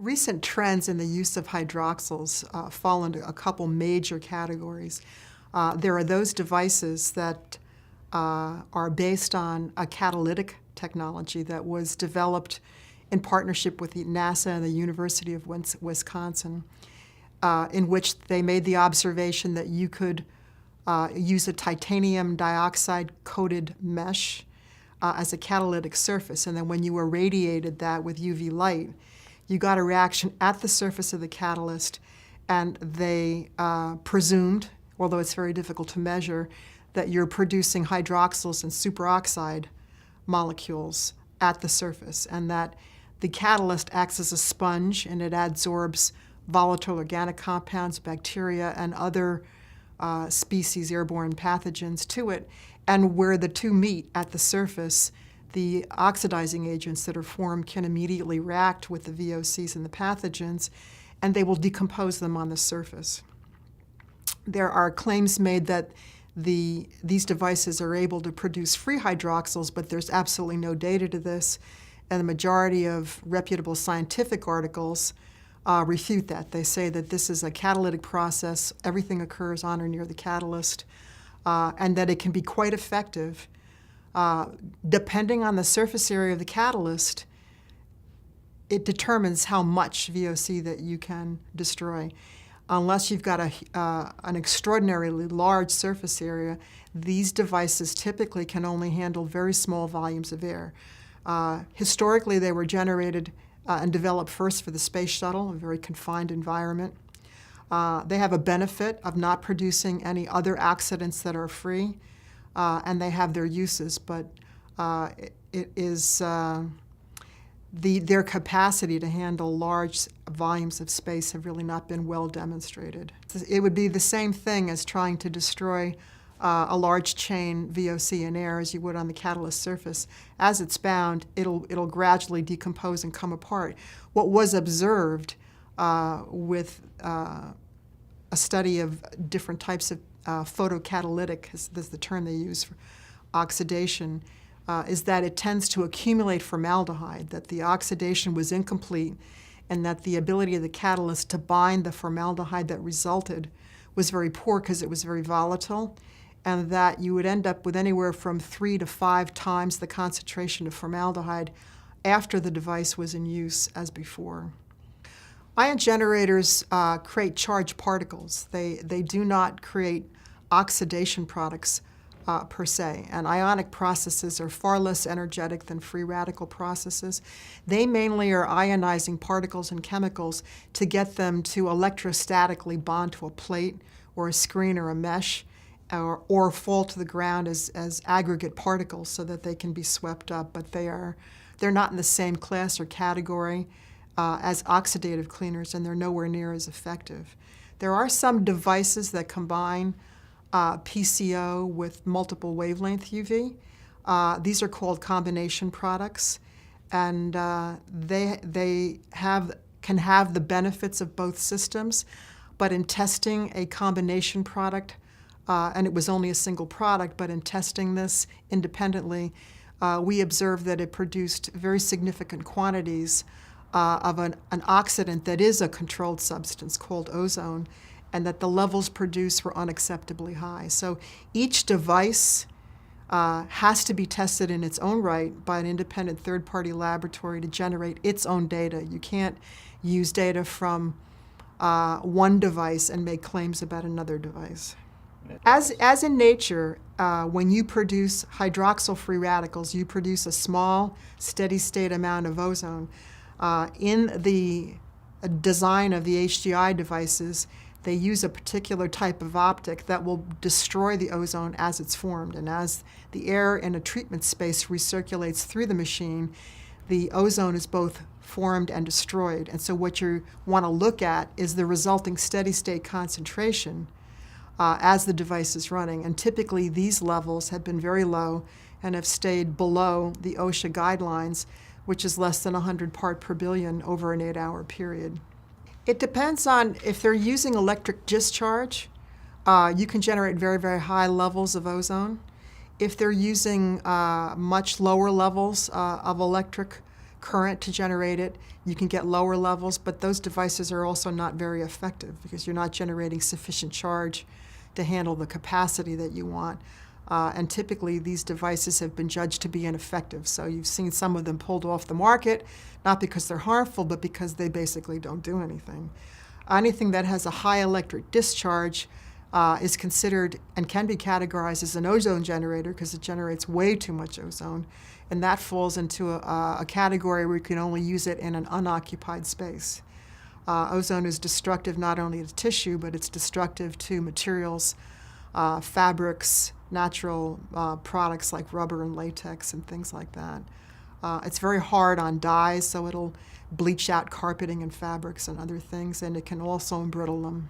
Recent trends in the use of hydroxyls fall into a couple major categories. There are those devices that are based on a catalytic technology that was developed in partnership with NASA and the University of Wisconsin, in which they made the observation that you could use a titanium dioxide-coated mesh as a catalytic surface, and then when you irradiated that with UV light, you got a reaction at the surface of the catalyst, and they presumed, although it's very difficult to measure, that you're producing hydroxyls and superoxide molecules at the surface, and that the catalyst acts as a sponge and it adsorbs volatile organic compounds, bacteria, and other species, airborne pathogens to it, and where the two meet at the surface, the oxidizing agents that are formed can immediately react with the VOCs and the pathogens, and they will decompose them on the surface. There are claims made that these devices are able to produce free hydroxyls, but there's absolutely no data to this, and the majority of reputable scientific articles refute that. They say that this is a catalytic process, everything occurs on or near the catalyst, and that it can be quite effective. Depending on the surface area of the catalyst, it determines how much VOC that you can destroy. Unless you've got an extraordinarily large surface area, these devices typically can only handle very small volumes of air. Historically, they were generated and developed first for the space shuttle, a very confined environment. They have a benefit of not producing any other accidents that are free, and they have their uses, but it is their capacity to handle large volumes of space have really not been well demonstrated. It would be the same thing as trying to destroy a large chain VOC in air as you would on the catalyst surface. As it's bound, it'll gradually decompose and come apart. What was observed with a study of different types of photocatalytic, is the term they use for oxidation, is that it tends to accumulate formaldehyde, that the oxidation was incomplete, and that the ability of the catalyst to bind the formaldehyde that resulted was very poor because it was very volatile, and that you would end up with anywhere from 3 to 5 times the concentration of formaldehyde after the device was in use as before. Ion generators create charged particles. They do not create oxidation products per se, and ionic processes are far less energetic than free radical processes. They mainly are ionizing particles and chemicals to get them to electrostatically bond to a plate or a screen or a mesh, or fall to the ground as aggregate particles so that they can be swept up, but they're not in the same class or category as oxidative cleaners, and they're nowhere near as effective. There are some devices that combine PCO with multiple wavelength UV. These are called combination products, and they can have the benefits of both systems, but in testing a combination product, and it was only a single product, but in testing this independently, we observed that it produced very significant quantities of an oxidant that is a controlled substance called ozone, and that the levels produced were unacceptably high. So each device has to be tested in its own right by an independent third-party laboratory to generate its own data. You can't use data from one device and make claims about another device. As in nature, when you produce hydroxyl-free radicals, you produce a small, steady-state amount of ozone. In the design of the HDI devices, they use a particular type of optic that will destroy the ozone as it's formed. And as the air in a treatment space recirculates through the machine, the ozone is both formed and destroyed. And so what you want to look at is the resulting steady-state concentration as the device is running. And typically these levels have been very low and have stayed below the OSHA guidelines, which is less than 100 part per billion over an 8-hour period. It depends on if they're using electric discharge, you can generate very, very high levels of ozone. If they're using much lower levels of electric current to generate it. You can get lower levels, but those devices are also not very effective because you're not generating sufficient charge to handle the capacity that you want. And typically, these devices have been judged to be ineffective. So you've seen some of them pulled off the market, not because they're harmful, but because they basically don't do anything. Anything that has a high electric discharge is considered and can be categorized as an ozone generator because it generates way too much ozone. And that falls into a category where you can only use it in an unoccupied space. Ozone is destructive not only to tissue, but it's destructive to materials, fabrics, natural products like rubber and latex and things like that. It's very hard on dyes, so it'll bleach out carpeting and fabrics and other things, and it can also embrittle them.